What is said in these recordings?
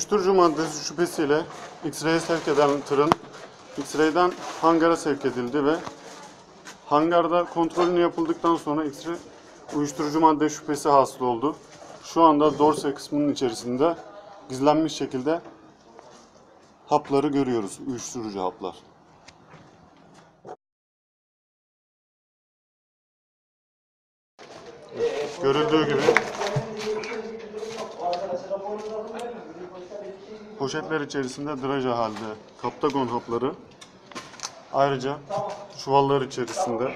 Uyuşturucu maddesi şüphesiyle X-ray'e sevk eden tırın X-ray'den hangara sevk edildi ve hangarda kontrolünü yapıldıktan sonra X-ray uyuşturucu madde şüphesi hasıl oldu. Şu anda dorse kısmının içerisinde gizlenmiş şekilde hapları görüyoruz, uyuşturucu haplar. Görüldüğü gibi poşetler içerisinde draja halde Kaptagon hapları, ayrıca çuvallar içerisinde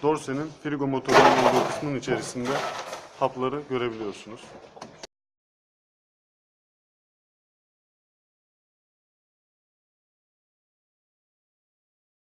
dorsenin frigo motorunun olduğu kısmın içerisinde hapları görebiliyorsunuz.